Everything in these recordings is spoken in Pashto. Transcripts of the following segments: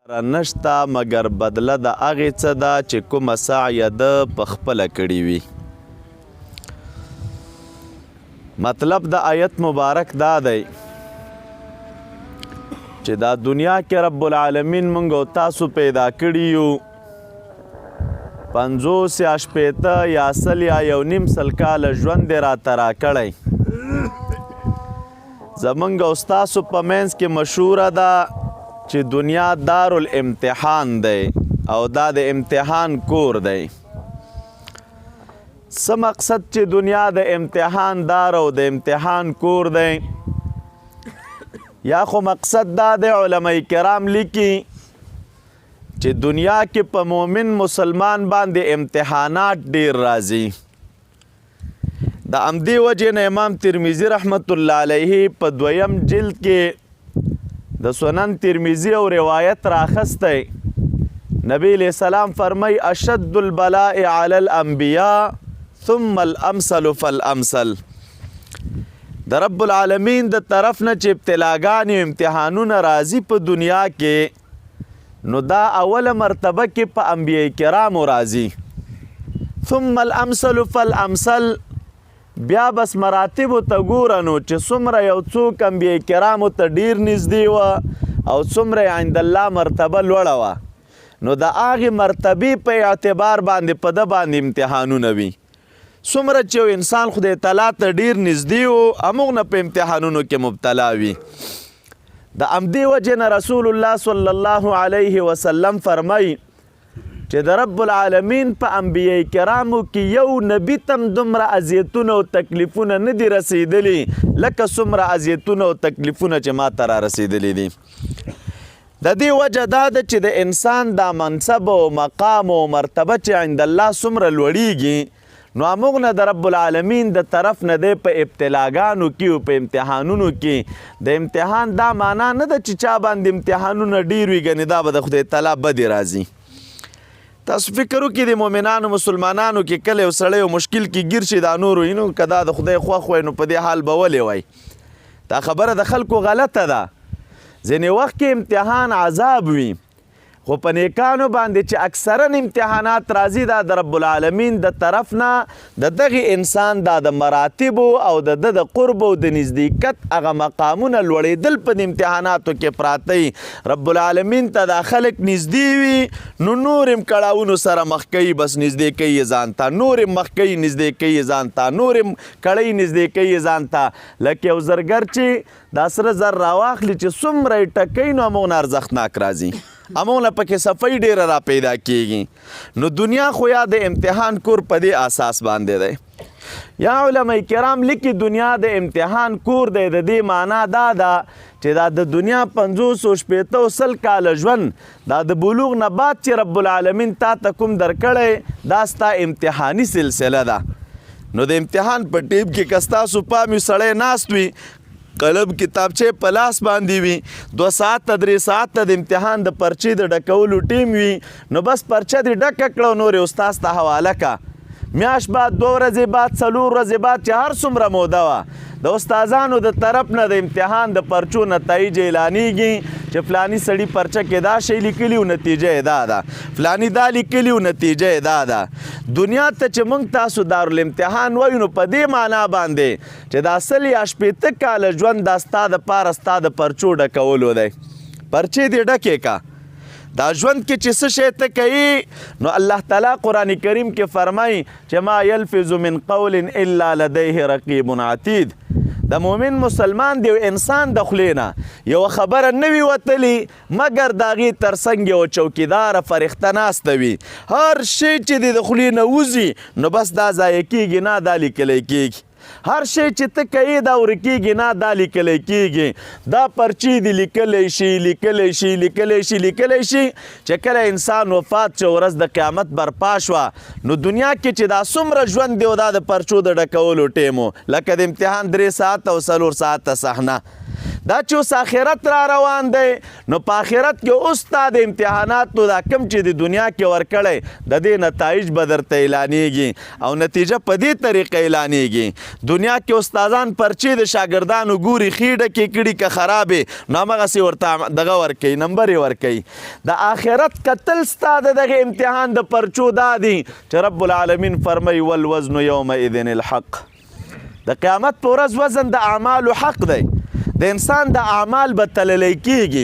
نشته مګر بدله د هغې څه ده چې کومه سعیه ده په خپله کړې وي. مطلب د آیت مبارک دا دی چې دا دنیا کې رب العالمین موږ او تاسو پیدا کړي یو 50 یا 80 یا 100 یا 1.5 سل کاله ژوند یې راته راکړی. زموږ او ستاسو په منځ کې مشهوره ده چې دنیا دارالامتحان دی او دا د امتحان کور دی. څه مقصد چې دنیا د امتحان دار او د امتحان کور دی؟ یا خو مقصد دا دی علماء کرام لیکي چې دنیا کې په مومن مسلمان باندې امتحانات ډیر راځي. د همدې وجې نه امام ترمذي رحمت الله علیه په 2م جلد کې د سنن ترمذي او روایت راخستی. نبی علیہ السلام فرمای اشد البلاء علی الانبیاء ثم الامثل فالامثل. د رب العالمین د طرف نه چې ابتلاګانې او امتحانونه راځي په دنیا کې نو دا اوله مرتبه کې په انبیاء کرامو راځي. ثم الامثل فالامثل بیا بس مراتبو ته ګوره نو چې څومره یو څوک انبیاء کرامو ته ډیر نږدې وه او څومره عند الله مرتبه لوړه وه نو د هغې مرتبې په اعتبار باندې په ده باندې امتحانونه وي. څومره چې یو انسان خدای تعالی ته ډیر نږدې و هموږ نه په امتحانونو کې مبتلا وي. د همدې وجې نه رسول الله صلی الله علیه وسلم فرمایي چې د رب العالمین په انبیاء کرامو کې یو نبی تم دومره اذیتونه او تکلیفونه نه دي رسیدلي لکه څومره اذیتونه او تکلیفونه چې ما ته را رسیدلي دي. د دې وجه دا ده چې د انسان دا منصب او مقام او مرتبه چې عند الله څومره لوړیږي نو هموږ نه د رب العالمین د طرف نه دی په ابتلاګانو کې او په امتحانونو کې. د امتحان دا معنا نه ده چې چا باندې امتحانونه ډیر وي ګنې دا به د خدای تعالی بدې راځي. تاسو فکر وکړئ د مؤمنانو مسلمانانو کې کله یو سړی یو مشکل کې ګیر شي دا نور وي نو که دا د خدای خوښ وای نو په دې حال به ولې وای؟ دا خبره د خلکو غلطه ده. ځینې وخت کې امتحان عذاب وي خو په نیکانو باندې چې اکثرا امتحانات راځي دا د رب العالمین د طرف نه د دغې انسان دا د مراتبو او د د قرب او د نزدېکت هغه مقامونه لوړېدل په د امتحاناتو کې پراته وي. رب العالمین ته دا خلک نږدې وي نو نور هم کړاوونو سره مخ کوي بس نږدې کوي یې ځان ته، نور هم مخ کوي نږدې کوي یې ځان ته، نور هم کړی نږدې کوي یې ځان ته. لکه یو زرګر چې دا سره زر راواخلي چې څومره یې ټکوي نو هموږ نه ارزښتناک راځي، هموږ نه پکې صفۍ ډېره را پیدا کېږي. نو دنیا خو یا د امتحان کور په دې اساس باندې دی. یا علماء کرام لیکي دنیا د امتحان کور دی. د دې معنا دا ده چې دا د دنیا 50 او 100 کاله ژوند دا د بلوغ نه بعد چې رب العالمین تا ته کوم درکړی دا ستا امتحاني سلسله ده. نو د امتحان په ټیپ کې که ستاسو پام وي سړی ناست وي قلم کتابچې په لاس باندې وي 2 ساعته 3 ساعته د امتحان د پرچې د ډکولو ټیم وي نو بس پرچه دې ډکه کړه نور یې استاذ ته حواله که. میاشت بعد 2 ورځې بعد 4 ورځې بعد چې هر څومره موده وه د استادانو د طرف نه د امتحان د پرچو نتایج اعلانیږي چې فلانی سړي پرچه کې دا شی لیکلي او نتیجه یې دا ده، فلانی دا لیکلي او نتیجه یې دا ده. دنیا ته چې موږ تاسو دارالامتحان وایو نو په دې معنا باندې چې دا 100 یا 80 کاله ژوند دا ستا دپاره ستا د پرچو ډکولو دی. پرچې دې ډکې که دا ژوند کې چې څه شی ته کوي نو الله تعالی قرآن کریم کې فرمایي چې ما یلفظ من قول الا لدیه رقیب عتید. د مؤمن مسلمان دی انسان د خولې نه یوه خبره نه وي وتلي مګر د هغې تر څنګ یوه چوکیداره فرښته ناسته وي. هر شی چې دی د خولې نه وځي نو بس دا ضایع کېږي نه دا لیکلی کېږي. هر شی چې ته کوې دا ورکېږي نه دا لیکلی کېږي. دا پرچې دي لیکلی شي لیکلی شي لیکلی شي لیکلی شي چې کله انسان وفات چې ورځ د قیامت برپا شوه نو دنیا کې چې دا څومره ژوند دی او دا د پرچو د ډکولو ټیم و لکه د امتحان 3 ساعته او 4 ساعته صحنه. دا چې اوس آخرت را روان دی نو په آخرت کې اوس تا د امتحاناتو دا کم چې د دنیا کې ورکړی د دې نتایج به درته اعلانېږي او نتیجه په دې طریقه اعلانېږي. دنیا کې استادان پرچې د شاګردانو ګوري خیډه کې کړي که خرابې نو همغسې ورته دغه ورکوي نمبر یې ورکوي. د آخرت کتل ستا د دغه امتحان د پرچو دا دی چې رب العالمین فرمایي والوزن یومئذ الحق. د قیامت په ورځ وزن د اعمالو حق دی. د انسان د اعمال به تللی کېږي،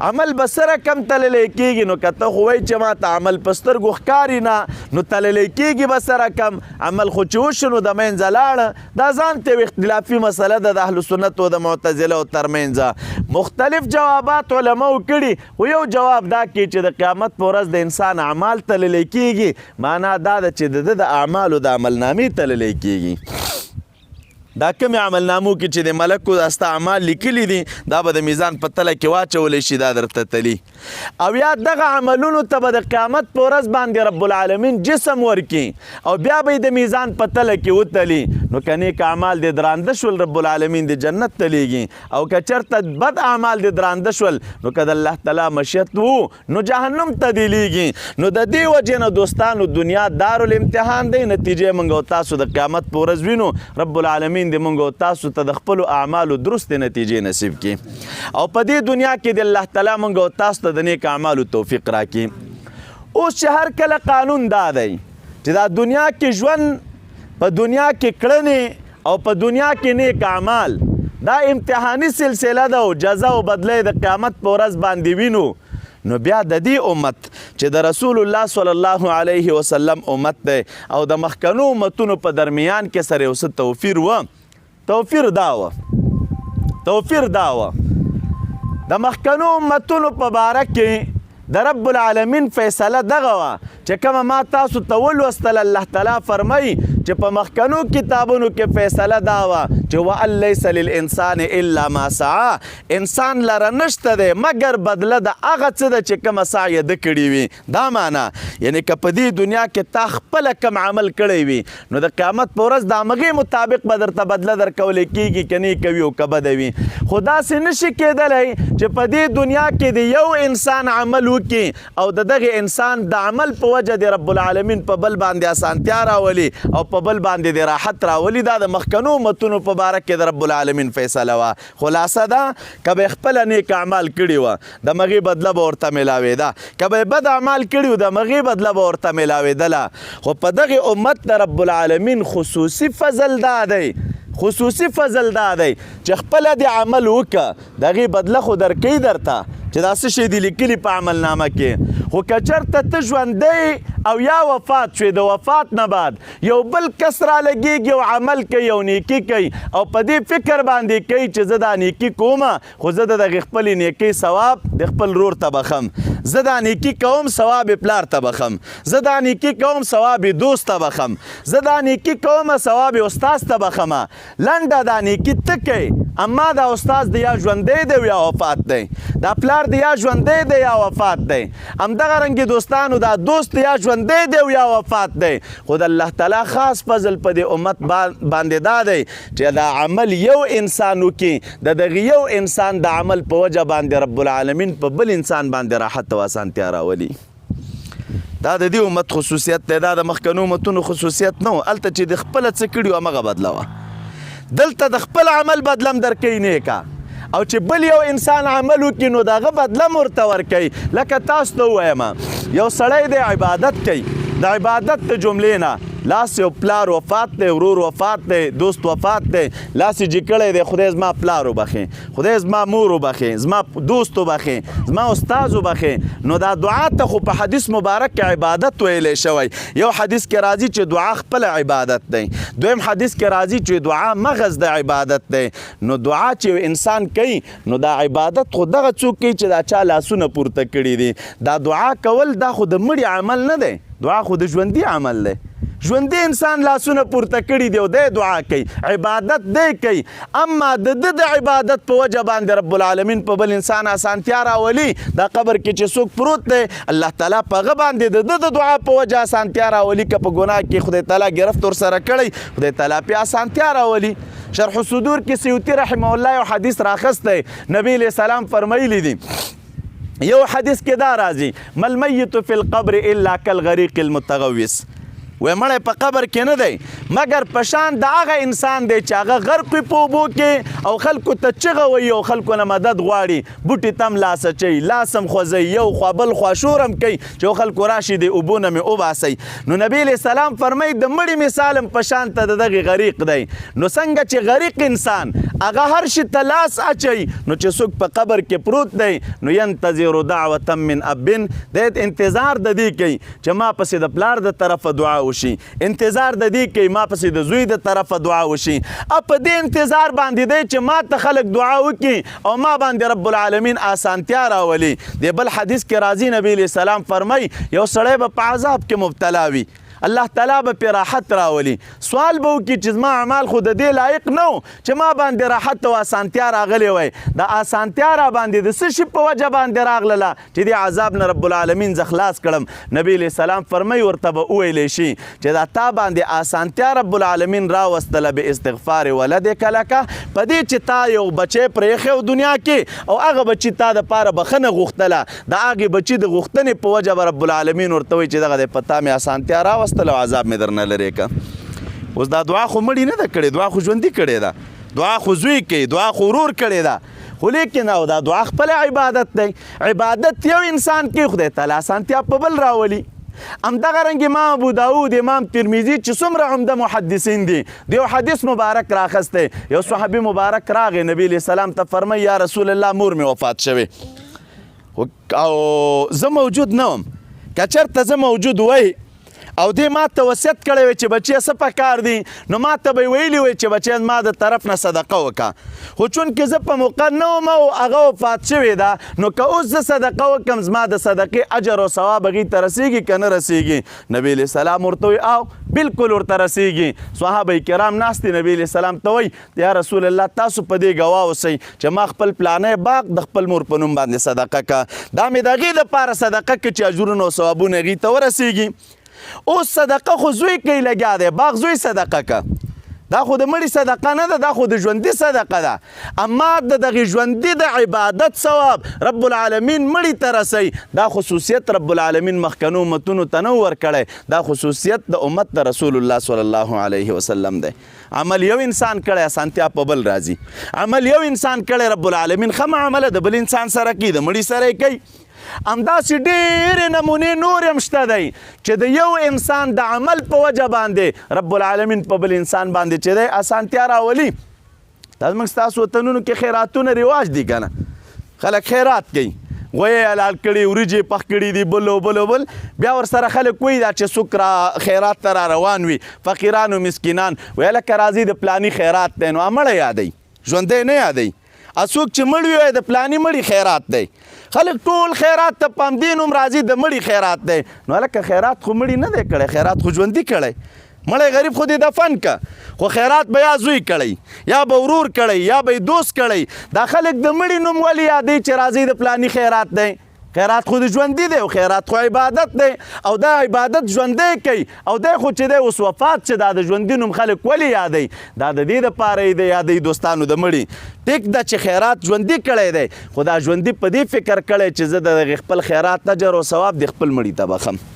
عمل به سره کم تللی کېږي. نو که ته خو وایي چې ما ته عمل په سترګو ښکاري نه نو تللی کېږي به سره کم، عمل خو چې وشو نو د منځه لاړه. دا ځان ته یو اختلافي مسله ده د اهل سنت او د معتزلو ترمنځ. مختلف جوابات علماو کړي خو یو جواب دا کوي چې د قیامت په ورځ د انسان اعمال تللی کېږي. معنا دا ده چې د اعمالو د عملنامې تللی کېږي. دا کمی عملنامو کې چې د ملکو داسته اعمال لیکلي دي دا به د میزان په تله کې واچولی شي دا درته تلي. او یا دغه عملونو ته به د قیامت په ورځ باندې رب العالمین جسم ورکړي او بیا به یې د میزان په تله کې وتلي. نو که نیک اعمال د درانده شول رب العالمین د جنت تلیږي او که چېرته بد اعمال د درانده شول نو که د الله تعالی مشیت و نو جهنم ته دې لیږي. نو د دې وجې نه دوستانو دنیا دارالامتحان دی. نتیجې موږ او تاسو د قیامت په ورځ وینو. رب العالمین د موږ او تاسو ته د خپلو اعمالو درستې نتیجې نصیب کړي او په دې دنیا کې د الله تعالی موږ او تاسو ته د نیک اعمالو توفیق راکړي. اوس چې هر کله قانون دا دی چې دا دنیا کې ژوند په دنیا کې کړنې او په دنیا کې نیک اعمال دا امتحاني سلسله ده او جزا او بدله د قیامت په ورځ باندې وینو. نو بیا د دې امت چې د رسول الله صلی الله علیه وسلم امت دی او د مخکنو امتونو په درمیان کې سره یو څه توفیر دا وه د مخکنو امتونو په باره کې د رب العالمین فیصله دغه وه چې کومه ما تاسو ته ولوستل. الله تعالی فرمایي چې په مخکنو کتابونو کې فیصله دا وه چې وان لیس للانسان الا ما سعی. انسان لره نشته دی مګر بدله د هغه څه ده چې کومه سعی یې ده کړي وي. دا معنا یعنی که په دې دنیا کې تا خپله کم عمل کړی وي نو د قیامت په ورځ د همغې مطابق به درته بدله درکولی کېږي که نیکه وي او که بده وي. خو داسې نشي کېدلی چې په دې دنیا کې د یو انسان عمل وکړي او د دغه انسان د عمل په وجه د رب العالمین په بل باندې اسانتیا راولي او په بل باندې د راحت راولي. دا د مخکنو امتونو په باره کې د رب العالمین فیصله وه. خلاصه ده که به یې خپله نیک اعمال کړي وه د مغې بدله به ورته میلاوېده، که به یې بد اعمال کړي وو د مغې بدله به ورته میلاوېدله. خو په دغې امت د رب العالمین خصوصي فضل دا دی چې خپله د عمل وکړه د هغې بدله خو درکوي درته چې دا څه شی دي لیکلي په عملنامه کې. خو که چېرته ته ژوندی او یا وفات شوې د وفات نه بعد یو بل کس رالګېږي او عمل کوي او نیکي کوي او په دې فکر باندې کوي چې زه دا نیکي کومه خو زه د دغې خپلې نیکۍ ثواب د خپل رور ته بخم، زه دا نیکي کوم ثواب پلار ته بخم، زه دا نیکي کوم ثواب دوست ته بخم، زه دا نیکي کوم ثواب استاذ ته بخمه. لنډه دا نیکي ته کوي اما دا استاذ دی یا ژوندی دی یا وفات دی، دا پلار دی یا ژوندی دی یا وفات دی، همدغه رنګې دوستانو دا دوست یا ژوندی دی یا وفات دی. خو د الله تعالی خاص فضل په دې امت باندې دا دی چې دا عمل یو انسان وکړي د دغه یو انسان د عمل په وجه باندې رب العالمین په بل انسان باندې راحت او اسانتیا راولي. دا د دې امت خصوصیت دی، دا د مخکنو امتونو خصوصیت نه و. هلته چې د خپله څه کړي وو همغه بدله وه، دلته د خپل عمل بدلم درکوي نیکه او چې بل یو انسان عمل وکړي نو د هغه بدله م ورته ورکوي. لکه تاسو ته ووایم یو سړی دی عبادت کوي، د عبادت د جملې نه لاس یو پلار وفات دی، ورور وفات دی، دوست وفات دی، لاس یې جي کړی دی خدای زما پلار وبخې، خدای زما مور وبخې، زما دوست وبخې، زما استاذ وبخې. نو دا دعا ته خو په حدیث مبارک کې عبادت ویلی شوی. یو حدیث کې راځي چې دعا خپله عبادت دی، دویم حدیث کې راځي چې دعا مغز د عبادت دی. نو دعا چې انسان کوي نو دا عبادت خو دغه څوک کوي چې دا چا لاسونه پورته کړي دي. دا دعا کول دا خو د مړي عمل نه دی، دعا خو د ژوندي عمل دی. ژوندي انسان لاسونه پورته کړي دی او دی دعا کوي، عبادت دی کوي. اما د عبادت په وجه باندې رب العالمین په بل انسان اسانتیا راولي. دا قبر کې چې څوک پروت دی الله تعالی په هغه باندې د دعا په وجه اسانتیا راولي. که په ګناه کې خدای تعالی ګرفت ورسره کړی خدای تعالی پې اسانتیا راولي. شرح صدور کې سیوطي رحمه الله یو حدیث راخستی، نبی علیہ السلام فرمایلی دي یو حدیث کې دا راځي مل میت فی القبر الا کالغریق المتغوث، وای مړی په قبر کې نه دی مګر په شان د هغه انسان دی چې هغه غرق وي په اوبو کې او خلکو ته چغه وایي او خلکو نه مدد غواړي، بوټي تم لاس اچوي، لاس هم خوځوي، یو خوا بل خوا شور هم کوي چې خلکو راشي د اوبو نه مې وباسئ. نو نبی علیہ السلام فرمایي د مړي مثال هم په شان ته د دغې غریق دی. نو څنګه چې غریق انسان هغه هر شي ته لاس اچوي، نو چې څوک په قبر کې پروت دی نو ینتظر دعوة من ابن، د انتظار د دې کوي چې ما پسې د پلار د طرفه دعا وشي، انتظار د دې کوي ما پسې د زوی د طرفه دعا وشي، په دې انتظار باندې دی چې ما ته خلک دعا وکړي او ما باندې رب العالمین آسانتیا راولي. د بل حدیث کې راځي نبی علیہ السلام فرمایي یو سړی به په عذاب کې مبتلا وي، الله تعالی به پې راحت راولي، سوال به وکړي چې زما اعمال خو د دې لایق نه و چې ما باندې راحت او آسانتیا راغلی وای، د آسانتیا را باندې د څه شي په وجه باندې راغلله چې دې عذاب نه رب العالمین زه خلاص کړم. نبی علیہ السلام فرمایي ورته به وویلی شي چې دا تا باندې آسانتیا رب العالمین راوستله به استغفار ولدک لکه، په دې چې تا یو بچی پرېښی دنیا کې او هغه بچي تا دپاره بخښنه غوښتله، د هغې بچي د غوښتنې په وجه به رب العالمین ورته وایي چې دغه دی په تا مې آسانتیا راوستله او عذاب مې درنه لرې که. اوس دا دعا خو مړي نه ده کړې، دعا خو ژوندي کړې ده، دعا خو زوی کوي، دعا خو ورور کړې ده، خو لیکن او دا دعا خپل عبادت دی. عبادت یو انسان کې خدای تعالی آسانتیا په بل راولي. همدغه رنګ امام ابو داود، امام ترمذي چې څومره عمده محدثین دي، د یو حدیث مبارک راخستی، یو صحابي مبارک راغی نبی علیہ السلام ته فرمایي یا رسول الله مور مې وفات شوې او زه موجود نه وم، که چېرته زه موجود وی او دې ما ته وصیت کړی وی چې بچی څه پکار دي نو ما ته به یې ویلي وی چې بچی ما د طرف نه صدقه وکړه، خو چونکې زه په موقع نه وم او هغه وفات شوې ده نو که اوس زه صدقه وکړم زما د صدقې اجر او ثواب هغې ته رسیږي که نه رسیږي؟ نبی علیہ السلام ورته وی او بالکل ورته رسیږي. صحابه کرام ناست دي، نبی علیہ السلام ته وی یا رسول الله تاسو په دې ګواه اوسئ چې ما خپل پلانی باغ د خپل مور په نوم باندې صدقه که، دا مې د هغې دپاره صدقه که چې اجرونه او ثوابونه هغې ته ورسیږي. اوس صدقه خو زوی کوي لګیا دی، باغ زوی صدقه که، دا خو د مړي صدقه نه ده، دا خو د ژوندي صدقه ده، اما د دغې ژوندي د عبادت ثواب رب العالمین مړي ته رسوي، دا خصوصیت رب العالمین مخکنو امتونو ته نه ورکړی، دا خصوصیت د امت د رسول الله صلی الله علیه وسلم دی. عمل یو انسان کړی اسانتیا په بل راځي، عمل یو انسان کړی رب العالمین ښه معامله د بل انسان سره کوي، د مړي سره یې کوي. همداسې ډېرې نمونې نور هم شته دی چې د یو انسان د عمل په وجه باندې رب العالمین په بل انسان باندې چې دی اسانتیا راولي. دا زموږ ستاسو وطنونو کې خیراتونه رواج دي که نه، خلک خیرات کوي، غویې حلال کړي، وریجې پخ کړي دي، بل او بل او بل، بیا ورسره خلک وایي دا چې څوک را خیرات ته را روان وي فقیران او مسکینان وایي لکه راځي د پلاني خیرات دی، نو مړی یادوي ژوندی نه یادوي، څوک چې مړ وي د پلاني مړي خیرات دی، خلک ټول خیرات ته په همدې نوم راځي د مړي خیرات دی. نو هلکه خیرات خو مړي نه دی کړی، خیرات خو ژوندي کړی، مړی غریب خو دې دفن که، خو خیرات به یا زوی کړی یا به ورور کړی یا به دوست کړی، دا خلک د مړي نوم ولې یادوي چې راځي د پلاني خیرات دی؟ خیرات خو د ژوندي دی او خیرات خو عبادت دی او دا عبادت ژوندی کوي او دی خو چې دی اوس وفات چې دا د ژوندي نوم خلک ولې یادوي؟ دا د دې دپاره یې دی یادوي دوستانو د مړي. ټیک ده چې خیرات ژوندي کړی دی، خو دا ژوندي په دې فکر کړی چې زه د دغې خپل خیرات اجر او ثواب د خپل مړي ته بخم،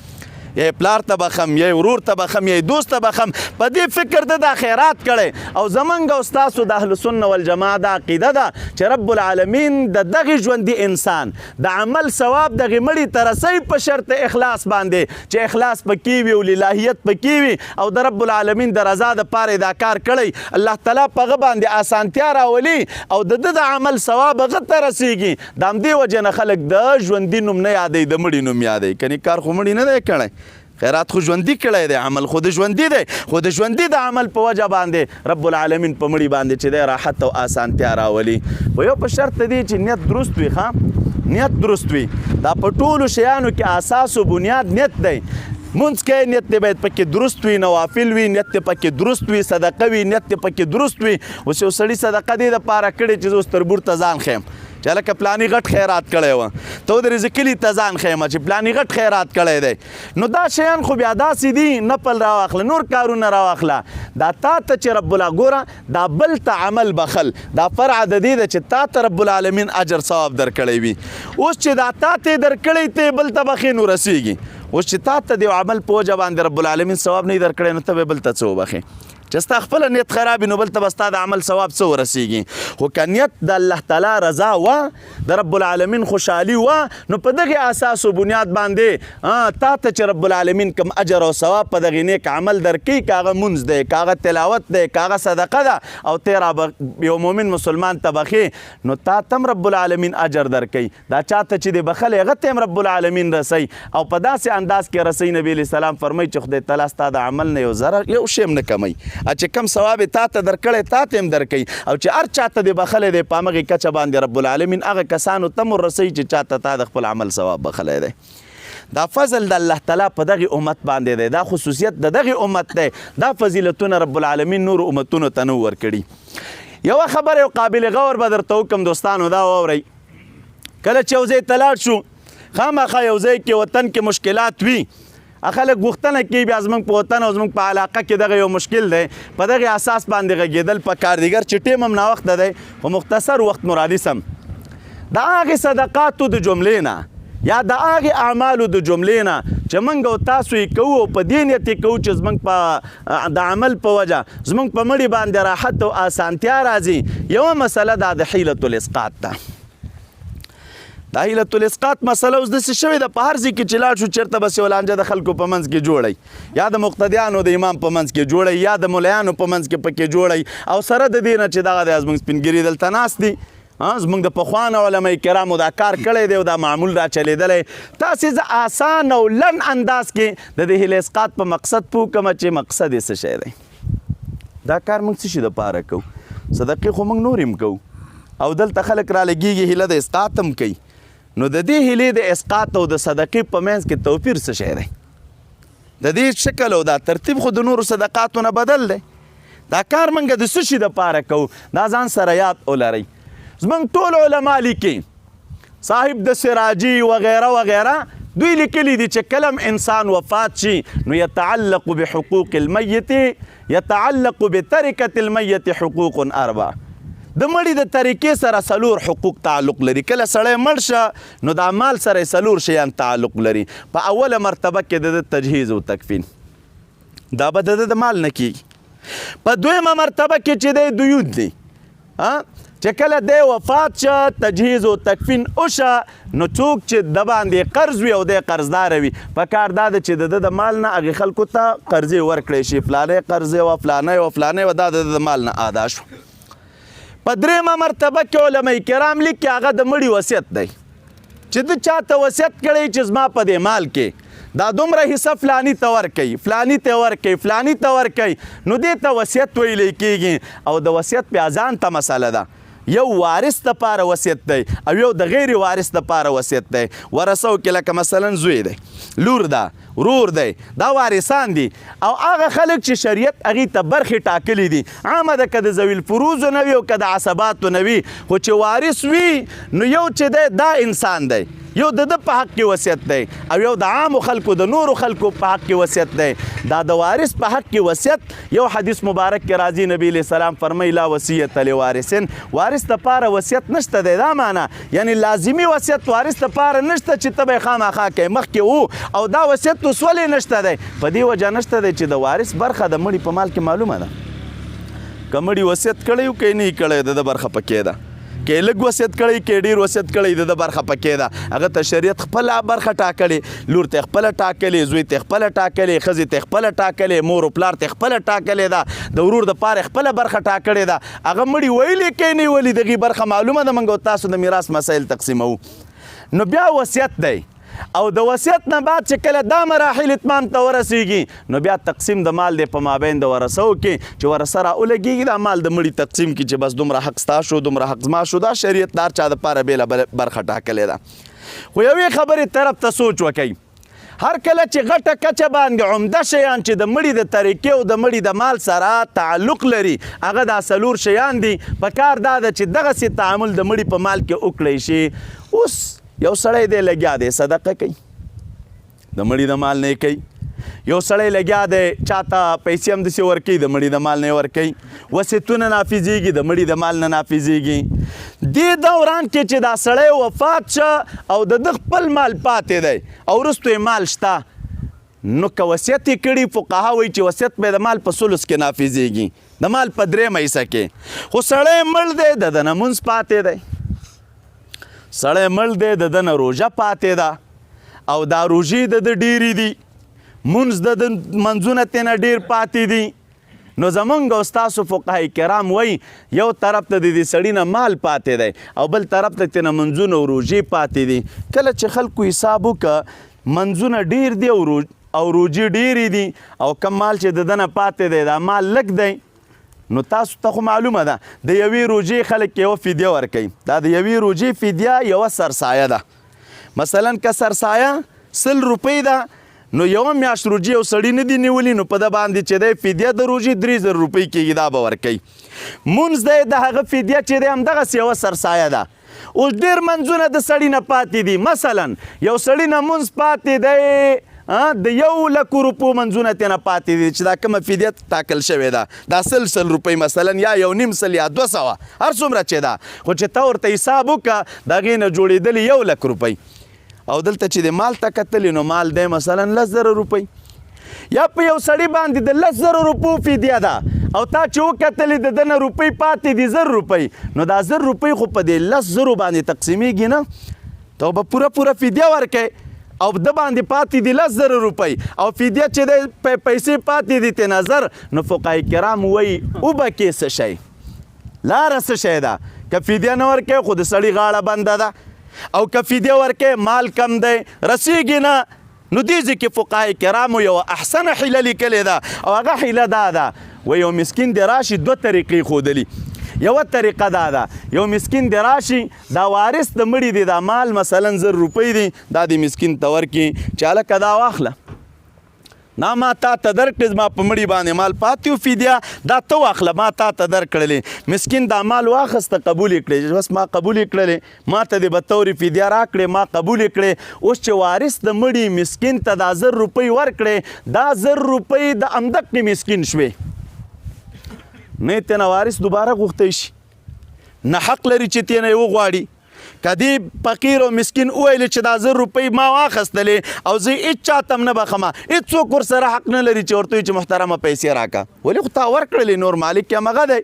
یا پلار ته بخم یا ورور ته بخم یا دوست ته بخم، په دې فکر ده دا خیرات کړی. او زمونږ او ستاسو د اهل سنت والجماعت دا عقیده ده چې رب العالمین د دغې ژوندي انسان د عمل ثواب دغې مړي ته رسوي په شرط اخلاص باندې، چې اخلاص پکې وي او للهیت پکې وي او د رب العالمین د رضا دپاره دا کار کړی، الله تعالی په هغه باندې آسانتیا راولي او د ده د عمل ثواب هغه ته رسیږي. د همدې وجې نه خلک د ژوندي نوم نه یادوي، د مړي نوم یادوي، کنې کار خو مړي نه دی کړی، خیرات خو ژوندي کړی دی، عمل خو د ژوندي دی، خو د ژوندي د عمل په وجه باندې رب العالمین په مړي باندې چې دی راحت او آسانتیا راولي. خو یو په شرط دی چې نیت درست وي، ښه نیت درست وي، دا په ټولو شیانو کې اساس او بنیاد نیت دی. مونځ کوي نیت دی باید پکې درست وي، نوافل وي نیت دی پکې درست وي، صدقه وي نیت دی پکې درست وي. اوس یو سړي صدقه دې دپاره کړې چې زه اوس تربور ته ځان ښیم چې لکه پلاني غټ خیرات کړی وه ته ودرېږې کلي ته ځان ښیمه چې پلاني غټ خیرات کړی دی نو دا شیان خو بیا داسې دي نفل راواخله نور کارونه راواخله دا تا ته چې رب الله ګوره دا بل ته عمل بخل دا فرع د دې ده چې تا ته رب العالمین اجر ثواب درکړی وي اوس چې دا تا ته درکړی ته بل ته بخې نو رسیږي اوس چې تا ته د عمل په وجه باندې رب العالمین ثواب نه درکړی نو ته به بل ته څه وبخې چې ستا خپل نیت خراب نو بل ته به ستا د عمل ثواب څه ورسیږي خو که نیت د الله تعالی رضا وه د رب العالمین خوشحالي وه نو په دغې اساس و بنیاد باندې تا ته چې رب العالمین کوم اجر او ثواب په دغې نیک عمل درکوي که هغه مونځ دی که هغه تلاوت دی که هغه صدقه ده او ته یو مؤمن مسلمان ته بخې نو تا ته هم رب العالمین اجر درکوي دا چاته چې دی بخلی هغه ته هم رب العالمین رسوي او په داسې انداز کې رسوي نبي علیه السلام فرمایي چې خدای تعالی ستا د عمل نه یو شی هم نه کموي چې کم ثواب تا ته درکړی تا ته هم درکوي او چې هر چاته دی بخلی دی په همغې کچه باندې رب العالمین هغه کسانو ته هم ورسوي چې چاته تا د خپل عمل ثواب بخلی دی دا فضل د الله تعالی په دغې امت باندې دی دا خصوصیت د دغې امت دی دا فضیلتونه رب العالمین نورو امتونو ته نه ورکړي یوه خبره یو قابل غور به درته وکړم دوستانو دا واورئ کله چې یو ځای ته لاړ شو خامخا یو ځای کې وطن کې مشکلات وي خلک غوښتنه کوي بیا زموږ په وطن او زموږ په علاقه کې دغه یو مشکل دی په دغې اساس باندې غږېدل پکار دي ګر چې ټیم هم ناوخته دی خو مختصر وخت مرادي سم د هغې صدقاتو د جملې نه یا د هغې اعمالو د جملې نه چې موږ او تاسو یې کوو او په دې نیت یې کوو چې زموږ په د عمل په وجه زموږ په مړي باندې راحت او اسانتیا راځي یوه مسله دا د حیلة الاسقاط ده دا حیلة الاسقاط مسله اوس داسې شوې ده په هر ځای کې چې لاړ شو چېرته بس یو لانجه د خلکو په منځ کې جوړی یا د مقتدیانو د امام په منځ کې جوړی یا د ملیانو په منځ کې پکې جوړی او سره د دې نه چې دغه دی زموږ سپینګیري دلته ناست دي زموږ د پخوانو علما کرامو دا کار کړی دی او دا معمول را چلیدلی تاسې زه آسان او لنډ انداز کې د دې حیلة اسقاط په مقصد پوه کړمه چې مقصد یې څه شی دی دا کار موږ څه شي دپاره کوو صدقې خو موږ نور هم کوو او دلته خلک رالګېږي هیله د اسقاط هم کوي نو د دې هیلې د اسقاط او د صدقې په منځ کې توپیر څه شی دی د دې شکل او دا ترتیب خو د نورو صدقاتو نه بدل دی دا کار موږ د څه شي دپاره کوو دا ځان سره یاد ولرئ زموږ ټول علما لیکي صاحب د سراجي وغیره وغیره دوی لیکلي دي چې کلم انسان وفات شي نو یتعلق بحقوق المیت یتعلق بترکة المیت حقوق اربع د مړي د طریقې سره څلور حقوق تعلق لري کله سړی مړ شه نو د مال سره څلور شیان تعلق لري په اوله مرتبه کې د تجهیز او تکفین دا به د مال نه کیږي په دویمه مرتبه کې چې دی دیود دی چې کله دی وفات شه تجهیز او تکفین وشه نو څوک چې د باندې قرض وي او دی قرضدار وي په کار دا ده چې د مال نه هغې خلکو ته قرضې ورکړی شي فلانی قرضې وه فلانی و فلانی و دا د مال نه ادا شو په درېیمه مرتبه کې علما کرام لیکي هغه د مړي وصیت دی چې د چاته وصیت کړی چې زما په دې مال کې دا دومره حصه فلانی ته ورکوي فلانی ته ورکوي فلانی ته ورکوي نو دې ته وصیت ویلی کېږي او د وصیت بیا ځان ته مسله ده یو وارث دپاره وصیت دی او یو د غیر وارث دپاره وصیت دی ورثو کې لکه مثلا زوی دی لور ده ورور دی دا وارثان دي او هغه خلک چې شریعت هغې ته برخې ټاکلي دي عامه ده که د ذوي الفروضو نه وي او که د عصباتو نه وي خو چې وارث وي نو یو چې دی دا انسان دی یو د په حق کې وصیت دی او یو د عامو خلکو د نورو خلکو په حق کې وصیت دی دا د وارث په حق کې وصیت یو حدیث مبارک کې راځي نبی علیه السلام فرمایي لا وصیت لوارثین وارث دپاره وصیت نشته دی دا معنی یعنی لازمي وصیت وارث دپاره نشته چې ته به یې خامخا کوې مخکې وو او دا وصیت اوس ولې نشته دی په دې وجه نشته دی چې د وارث برخه د مړي په مال کې معلومه ده که مړي وصیت کړی و که یې نه یې کړی د برخه پکې ده که لږ وصیت کړی که ډېر وصیت کړی د برخه پکې ده هغه ته شریعت خپله برخه ټاکلې لور ته خپله ټاکلې زوی ته خپله ټاکلې ښځې ته خپله ټاکلې مور و پلار ته خپله ټاکلې ده د ورور دپاره خپله برخه ټاکلې ده هغه مړي ویلې که یې نه ویلي دغې برخه معلومه ده موږ او تاسو د میراث مسایل تقسیموو نو بیا وصیت دی او د وصیت نه بعد چې کله دا مراحل اتمام ته ورسیږي نو بیا تقسیم د مال دی په مابین د ورثو کې چې ورثه راولګېږي دا مال د مړي تقسیم کې چې بس دومره حق ستا شو دومره حق زما شو دا شریعت د هر چا دپاره بېله برخه ټاکلې ده خو یوې خبرې طرف ته سوچ وکئ هر کله چې غټه کچه باندې عمده شیان چې د مړي د طریقې او د مړي د مال سره تعلق لري هغه دا څلور شیان دي. په کار دا ده چې دغسې تعامل د مړي په مال کې وکړی شي. اوس یو سړی دی لګیا دی صدقه کوي د مړي د مال نه کوي. یو سړی لګیا دی چاته پیسې هم داسې ورکوي د مړي د مال نه ورکوي. وصیتونه نافظېږي د مړي د مال نه نافظېږي. دې دوران کې چې دا سړی وفات شه او د ده خپل مال پاتې دی او وروستو یې مال شته نو که وصیت یې کړي فقها وایي چې وصیت به د مال په ثلث کې نافظېږي د مال په درېیمه حصه کې. خو سړی مړ دی د ده نه مونځ پاتې دی. سړی مړ دی د ده نه روژه پاتې ده او دا روژې د ده ډېرې دي مونځ د ده منځونه ترې نه ډېر پاتې دي. نو زمونږ او ستاسو فقهای کرام وایي یو طرف ته د دې سړي نه مال پاتې دی او بل طرف ته ترې نه منځونه او روژې پاتې دي. کله چې خلکو حساب وکړه منځونه ډېر دي او روژې ډېرې دي او کم مال چې د ده نه پاتې دی دا مال لږ دی نو تاسو ته خو معلومه ده د یوې روژې خلک یوه فدیه ورکوي. دا د یوې روژې فدیه یوه سرسایه ده. مثلا که سرسایه 100 روپۍ ده نو یوه میاشت روژې یو سړي نه دي نیولي نو په ده باندې چې دی فدیه د روژې 3000 روپۍ کېږي دا به ورکوي. مونځ دی د هغه فدیه چې دی همدغسې یوه سرسایه ده. اوس ډېر منځونه د سړي نه پاتې دي. مثلا یو سړي نه مونځ پاتې دی د 100,000 روپو منځونه ترې نه پاتې دي چې دا کومه فدیه ټاکل شوې ده دا 100 روپۍ مثلا یا 1.5 یا 200 هر څومره چې ده خو چې ته ورته حساب وکړه د هغې نه جوړېدلي 1,00,000 روپۍ او دلته چې د مال ته کتلې نو مال دی مثلا 10,000 روپۍ یا په یو سړي باندې د 10,000 روپو فدیه ده او تا چې وکتلې د ده نه روپۍ پاتې دي 1,000 روپۍ نو دا 1,000 روپۍ خو په دې 10,000 باندې تقسیمېږي نه ته به پوره فدیه ورکوې او د باندې پاتې دي 10,000 روپۍ او فدیه چې دی پیسې پاتې دي ترې نظر نو فقهای کرام وایي وبکې څه شی لاره څه شی ده. که فدیه نه ورکوې خو د سړي غاړه بنده ده او که فدیه ورکوې مال کم دی رسېږي نه نو دې ځای کې فقهای کرامو یوه احسنه حیله لیکلې ده او هغه حیله دا ده و یو مسکین دی راشي 2 طریقې ښودلي. یوه طریقه دا ده یو مسکین دی راشي دا وارث د مړي دی دا مال مثلا 1,000 روپۍ دي دا د مسکین ته ورکړي چې هلکه دا واخله نا ما تا ته درکړې زما په مړي باندې مال پاتې و فدیه دا ته واخله ما تا ته درکړلې. مسکین دا مال واخسته قبول یې کړې بس ما قبول یې کړلې ما ته دې به تورې فدیه راکړې ما قبول یې کړې. اوس چې وارث د مړي مسکین ته دا 1,000 روپۍ ورکړې دا 1,000 روپۍ د همدقې مسکین شوې نه یې ترې نه وارث دوباره غوښتی شي نه حق لري چې ترې نه یې وغواړي. که دې فقیر او مسکین وویلې چې دا 1,000 روپۍ ما واخیستلې او زه هېڅ چاته هم نه بخمه هېڅوک ورسره حق نه لري چې ورته وایي چې محترمه پیسې راکړه ولې خو تا ورکړلې نور مالک یې همغه دی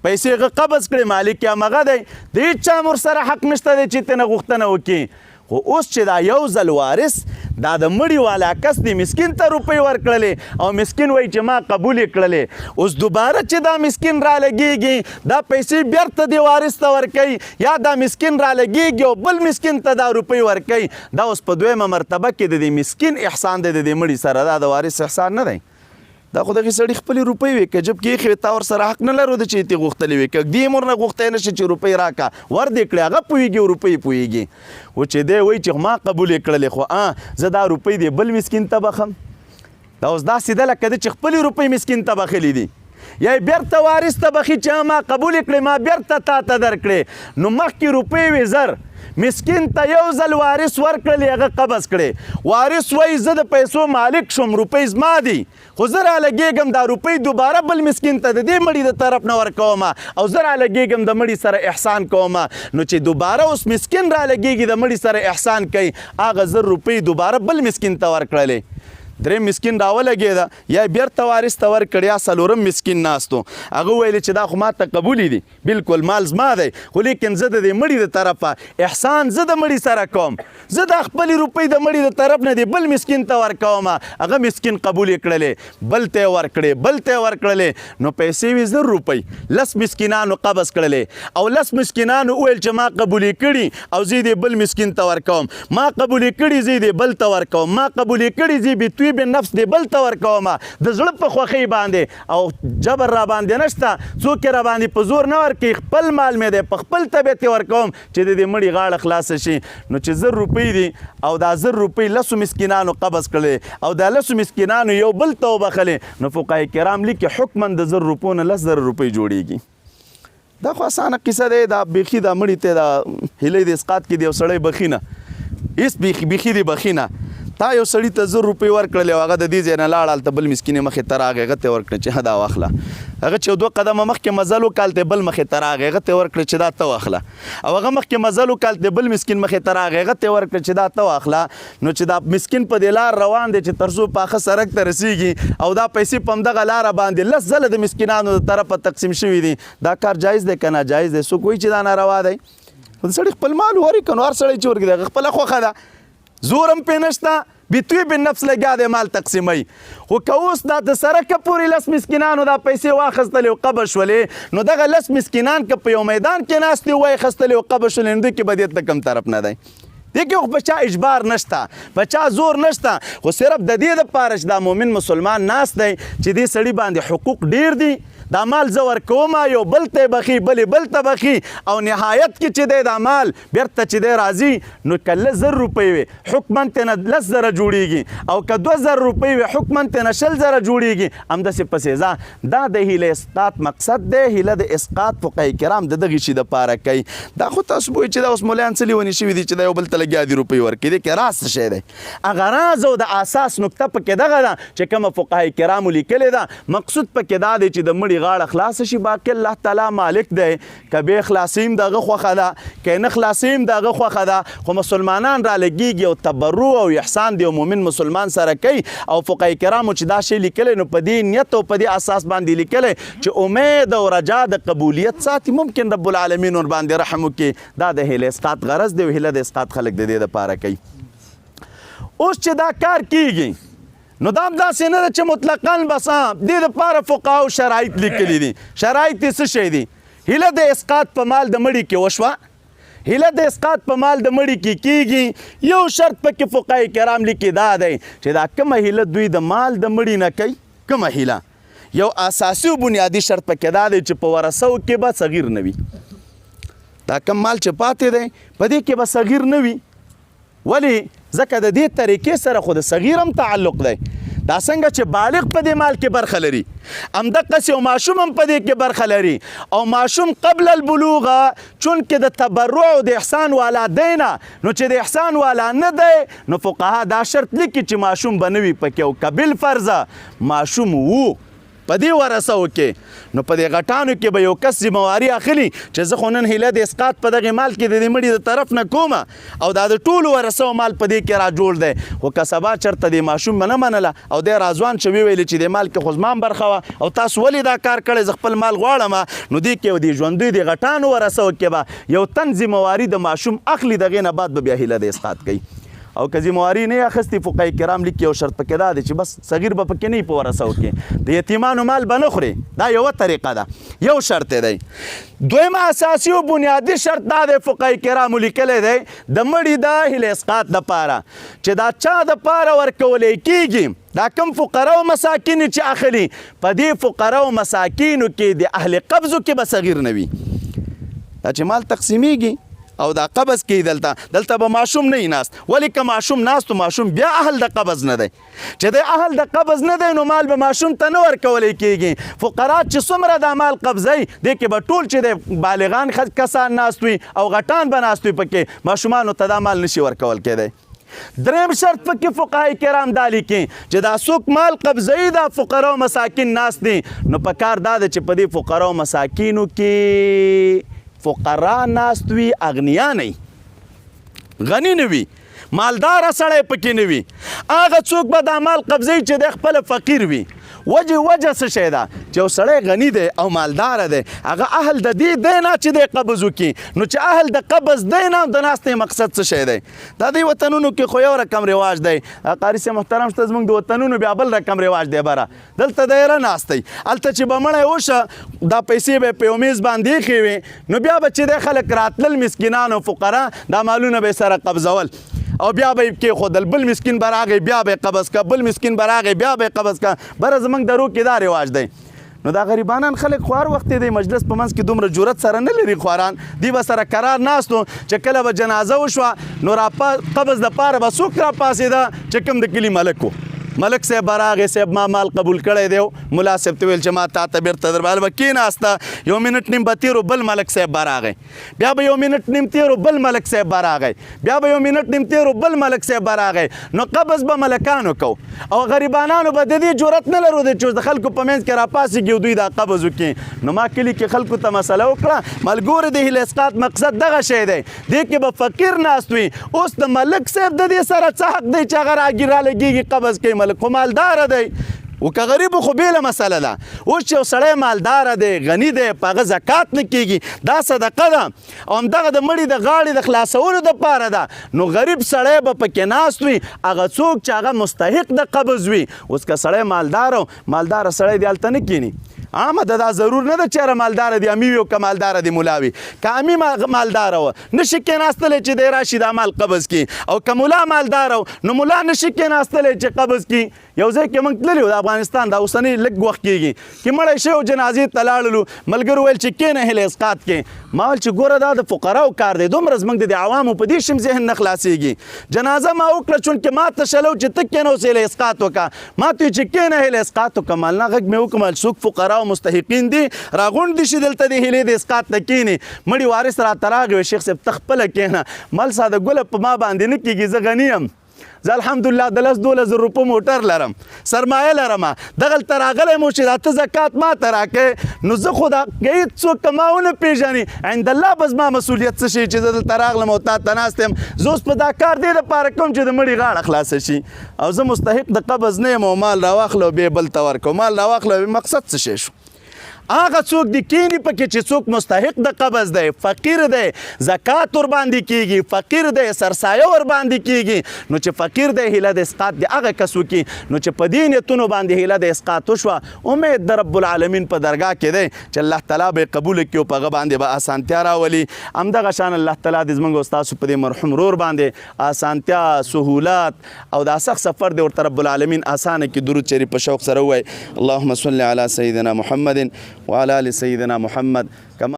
پیسې هغه قبض کړې مالک یې همغه دی د هېڅ چا هم ورسره حق نشته دی چې ترې نه غوښتنه وکړي. خو اوس چې دا یو ځل وارث دا د مړي والا کس دی مسکین ته روپۍ ورکړلې او مسکین وایي چې ما قبول یې کړلې اوس دوباره چې دا مسکین را لګېږي دا پیسې بیرته دې وارث ته ورکوي یا دا مسکین را لګېږي او بل مسکین ته دا روپۍ ورکوي دا اوس په 2مه مرتبه کې د دې مسکین احسان دی د دې مړي سره دا د وارث احسان نه دی. دا خو دغې سړي خپلې روپۍ وې که جب کې ایښې تا ورسره حق نه لرو د چې یې غوښتلې وې که دې مور نه غوښتی نه شي چې روپۍ راکړه ور دې کړې هغه پوهېږي او روپۍ پوهېږي. و چې دی وایي چې ما قبول یې کړلې خو زه دا روپۍ دې بل مسکین ته بخم دا اوس داسې ده لکه ده چې خپلې روپۍ مسکین ته بخلي دي یا یې بیرته وارث ته بخي چې ما قبول یې کړې ما بیرته تا ته درکړې نو مخکې روپۍ وې 1,000 مسکین ته یو ځل وارث ورکړلې هغه قبض کړې وارث وایي زه د پیسو مالک شوم روپۍ زما دي خو زه رالګېږم دا روپۍ دوباره بل مسکین ته د دې مړي د طرف نه ورکوم او زه رالګېږم د مړي سره احسان کوم نو چې دوباره اوس مسکین رالګېږي د مړي سره احسان کوي هغه 1,000 روپۍ دوباره بل مسکین ته ورکړلې. 3 مسکین راولګېده یا بیرته وارث ته ورکړ یا 4م مسکین ناستو هغه ویل چې دا خو ما ته قبول دي بالکل مال زما دی خو لیکن زه د دې مړي د طرفه احسان زه د مړي سره کوم زه د خپلې روپۍ د مړي د طرف نه دی بل مسکین ته ورکوم هغه مسکین قبول یې کړلې بل ته یې ورکړلې نو پیسې وې 1,000 روپۍ 10 مسکینانو قبض کړلې او 10 مسکینانو وویل چې ما قبول یې کړي او زه دې بل مسکین ته ورکوم ما قبول یې کړي زه دې بل ته ورکوم ما قبول یې کړي زه بې طیب نفس دی بل ته ورکوم د زړه په خوښۍ باندې او جبر را باندې نشته څوک یې را باندې په زور نه ورکوي خپل مال مې دی په خپل طبیعت یې ورکوم چې د دې مړي غاړه خلاصه شي نو چې 1000 روپۍ دي او دا 1000 روپۍ 10 مسکینانو قبض کړلې او دا 10 مسکینانو یو بل ته وبخلې نو فقهای کرام لیکي حکما د 1000 روپو نه 10,000 روپۍ جوړیږي دا خو اسانه قصه دی دا بیخي دا مړي ته دا هیلۍ د اسقاط کې دی یو سړی بخي نه هېڅ بیخي دی بخي نه تا یو سړي ته 1000 روپۍ ورکړلې او هغه د دې ځای نه لاړ هلته بل مسکینې مخې ته راغی هغه ته ورکړه چې دا واخله هغه چې 2 قدمه مخکې مزل وکړ هلته بل مخې ته راغی هغه ته ورکړه چې دا ته واخله او هغه مخکې مزل وکړ هلته بل مسکین مخې ته راغی هغه ته ورکړه چې دا ته واخله نو چې دا مسکین په دې لار روان دی چې تر څو پاخه سړک ته رسیږي او دا پیسې په همدغه لاره باندې 10 ځله د مسکینانو د طرفه تقسیم شوي دي دا کار جایز دی که ناجایز دی څوک وایي چې دا ناروا دی خو د سړي خپل مال ورکړه نو هر سړی چې ورکړي هغه خپله خوښه ده زور هم پرې نشته بطیب النفس لګیا دی مال تقسیموي خو که اوس دا د سرکه پورې 10 مسکینانو دا پیسې واخیستلې او قبض شولې نو دغه 10 مسکینان که په یو میدان کې ناست دي واخیستلې او قبض شولې نو دوی کې بدیت د کوم طرف نه دی دې کې خو په چا اجبار نشته په چا زور نشته خو صرف د دې دپاره چې دا مؤمن مسلمان ناست دی چې دې سړي باندې حقوق ډیر دي دا مال زه ورکوم یو بل ته بخي بلې بل ته بخي او نهایت کې چې دی دا مال بیرته چې دی راځي نو که 10,000 روپۍ وي حکما ترې نه 10,000 جوړېږي او که 2,000 روپۍ وي حکما ترې نه 20,000 جوړېږي همداسې پسې ځه دا د هیله اسقاط مقصد دی هیله د اسقاط فقهای کرام د دغې شي دپاره کوي دا خو تاسو پوهئ چې دا اوس ملیان څه لیونې شوي دي چې دا یو بل ته لګیا دي روپۍ ورکړي دې کې راست شی دی هغه راز او د اساس نکته پکې دغه ده چې کومه فقهای کرامو لیکلې ده مقصود پکې دا دی چې د مړي غاړه خلاصه شي باقي الله تعالی مالک دی که بې خلاصي هم د هغه خوښه ده که نه خلاصي هم د هغه خوښه ده خو مسلمانان را لګېږي او تبرع او احسان دی او مؤمن مسلمان سره کوي او فقهای کرامو چې دا شی لیکلی نو په دې نیت او په دې اساس باندې لیکلی چې امید او رجا د قبولیت ساتي ممکن رب العالمین ور باندې رحم وکړي دا د هیله اسقاط غرض دی او هیله د اسقاط خلک د دې دپاره کوي اوس چې دا کار کیږي نو دا هم داسې نه ده چې مطلقاً بس دې دپاره فقهاو شرایط لیکلي دي شرایط یې څه شی دي هیله د اسقاط په مال د مړي کې وشوه هیله د اسقاط په مال د مړي کې کیږي یو شرط پکې فقهای کرام لیکي دا دی چې دا کومه هیله دوی د مال د مړي نه کوي کومه هیله یو اساسي او بنیادي شرط پکې دا دی چې په ورثو کې به صغیر نه وي دا کم مال چې پاتې دی په دې کې به صغیر نه وي ولې ځکه د دې طریقې سره خو د صغیر هم تعلق دی دا څنګه چې بالغ په دې مال کې برخه لري همدقسې یو ماشوم هم په دې کې برخه لري او ماشوم قبل البلوغ چونکې د تبرع او د احسان والا دی نه نو چې د احسان والا نه دی نو فقها دا شرط لیکي چې ماشوم به نه وي پکې او که بالفرضه ماشوم وو په دې ورثو کې نو په دې غټانو کې به یو کس ذمواري اخلي چې زه خو نن هیله د اسقاط په دغې مال کې د دې مړي د طرف نه کومه او دا د ټولو ورثو مال په دې کې را جوړ دی خو که سبا چېرته د ماشوم به نه منله او دی راځوان چې ویلې چې د مال کې خو زما هم برخه وه او تاسو ولې دا کار کړی زه خپل مال غواړم نو دې کې د ژوندوی د غټانو ورثو کې به یو تن ذمواري د ماشوم اخلي دغې نه بعد به بیا هیله د اسقاط کوي او که ذمواري نه اخیستې فقهای کرام لیکي یو شرط پکې دا دی چې بس صغیر به پکې نه وي په ورثو کې د یتیمانو مال به نه خوري دا یوه طریقه ده یو شرط دی دویمه اساسي او بنیادي شرط دا دی فقهای کرامو لیکلی دی د مړي د هیله اسقاط دپاره چې دا چا دپاره ورکولی کیږي دا کوم فقرا او مساکین چې اخلي په دې فقرا او مساکینو کې د اهل قبضو کې به صغیر نه وي دا چې مال تقسیمیږي او دا قبض کې دلته به ماشوم نه ناست ولې که ماشوم ناست ماشوم بیا اهل د قبض نه دی چې د اهل د قبض نه دی نو مال به ماشوم ته نه ورکولی کېږي فقرات چې څومره دا مال قبضوي دې کې به ټول چې د بالغان کسان ناست وي او غټان به ناست وي پکې ماشومانو ته دا مال نشي ورکول کېدی دریم شرط پکې فقهای کرام دا لیکي چې دا څوک مال قبضوي دا فقرا او مساکین ناست دي نو په کار دا ده چې په دې فقرا او مساکینو کې فقرا ناست وي اغنیا نه غني نه وي مالدار سړی پکې نه وي هغه څوک به دا مال قبضوي چې د خپل فقیر وي وجه څه شی ده چې یو سړی غني دی او مالداره دی هغه اهل د دې دی نه چې دی قبض وکړي نو چې اهل د قبض دی نه د ناستې مقصد څه شی دی دا دې وطنونو کې خو یو رقم رواج دی قاري صاحب محترم شته زموږ د وطنونو بیا بل رقم رواج دی بره دلته دایره ناستی هلته چې به مړی وشه دا پیسې به په یو میز باندې ایښې وي نو بیا به چې دی خلک راتلل مسکینان او فقرا دا مالونه به یې سره قبضول او بیا به یې کېښودل بل مسکین به راغی بیا به یې قبض که بل مسکین به راغی بیا به یې قبض که بره زموږ درو کې دا رواج دی نو دا غریبانان خلک خو هر وخت دی مجلس په منځ کې دومره جرأت سره نه لري خواران دی به سره قرار ناستو چې کله به جنازه وشوه نو قبض دپاره به څوک راپاڅېده چې کوم د کلي ملک و ملک صاحب به راغی صاحب ما مال قبول کړی دی ملا صاحب ته ویل چې ما تا ته بېرته درباله به کېناسته یو منټ نیم به تېرو بل ملک صاحب به راغی بیا به یو منټ نیم تېرو بل ملک صاحب به راغی بیا به یو منټ نیم تېرو بل ملک صاحب به راغی نو قبض به ملکانو کو او غریبانانو به د دې جرأت نه لرو دی چې د خلکو په منځ کې راپاڅېږي او دوی دا قبض وکړي نو ما کلي کې خلکو ته مسله وکړه ملګرو د هیله اسقاط مقصد دغه شی دی دې کې به فقیر ناست وي اوس د ملک صاحب د دې سره څه حق دی چې هغه راګیر رالګېږي قبض کوي ملک خو مالداره دی و که غریب خو بیله مسله ده اوس چې یو سړی مالداره دی غني دی په هغه زکات نه کېږي دا صدقه ده او همدغه د مړي د غاړې د خلاصولو دپاره ده نو غریب سړی به پکې ناست وي هغه څوک چې هغه مستحق د قبض وي اوس که سړی مالداره سړی دی هلته نه کښېني عامه ده دا ضرور نه ده چې هره مالداره دی امي وي او که مالداره دی ملا وي که امي مالداره وه نشي کېناستلی چې دی راشي دا مال قبض کړي او که ملا مالداره و نو ملا نشي کېناستلی چې قبض کړي یو ځای کې موږ تللي وو د افغانستان دا اوسنی لږ وخت کېږي چې مړی شوی جنازې ته لاړلو ملګرو ویل چې کېنه هیله اسقاط کې ما ویل چې ګوره دا د فقراو کار دی دومره زموږ د عوامو په دې شم ذهن نه خلاصېږي جنازه ما وکړه چونکې ما ته شلو چې ته کېنه اوس هیله اسقاط وکړه ما ته چې کېنه هیله اسقاط وکړه مالنا غږ مې وکړم څوک فقراو مستحقین دي راغونډ دي شي دلته د هیلې د اسقاط ته کښېني مړي وارث راته راغی شیخ صاحب ته خپله کښېنه مل ساده ګله په ما باندې نه کېږي زه غني یم زه الحمدلله د 10-12 روپو موټر لرم سرمایه لرم دغلته راغلی مو چې دا ته زکات ما ته راکړې نو زه خو دا هېڅ څوک که ما ونه پېژني عند الله به زما مسؤلیت څه شي چې زه دلته راغلم او تا ته ناست یم زه اوس په دا کار دې دپاره کوم چې د مړي غاړه خلاصه شي او زه مستحق د قبض نه یم او مال راواخله او بیا بل ته ورکړو مال راواخله مقصد څه شی شو هغه څوک دی کینی پکې چې څوک مستحق د قبض دی فقیر دی زکات ور باندې کیږي فقیر دی سرسایه ور باندې کیږي نو چې فقیر دی هیله د اسقاط دی هغه کس وکي نو چې په دې نیتونو باندې هیله د اسقاط وشوه امید د رب العالمین په درګاه کې دی چې الله تعالی به قبول کړي او په هغه باندې به اسانتیا راولي همدغه شان الله تعالی دې زموږ او ستاسو په دې مرحوم رور باندې اسانتیا سهولات او دا سخت سفر دی ورته رب العالمین اسانه کړي درود شریف په شوق سره ووایي اللهم صل علی سیدنا محمد وعلى آل سيدنا محمد كما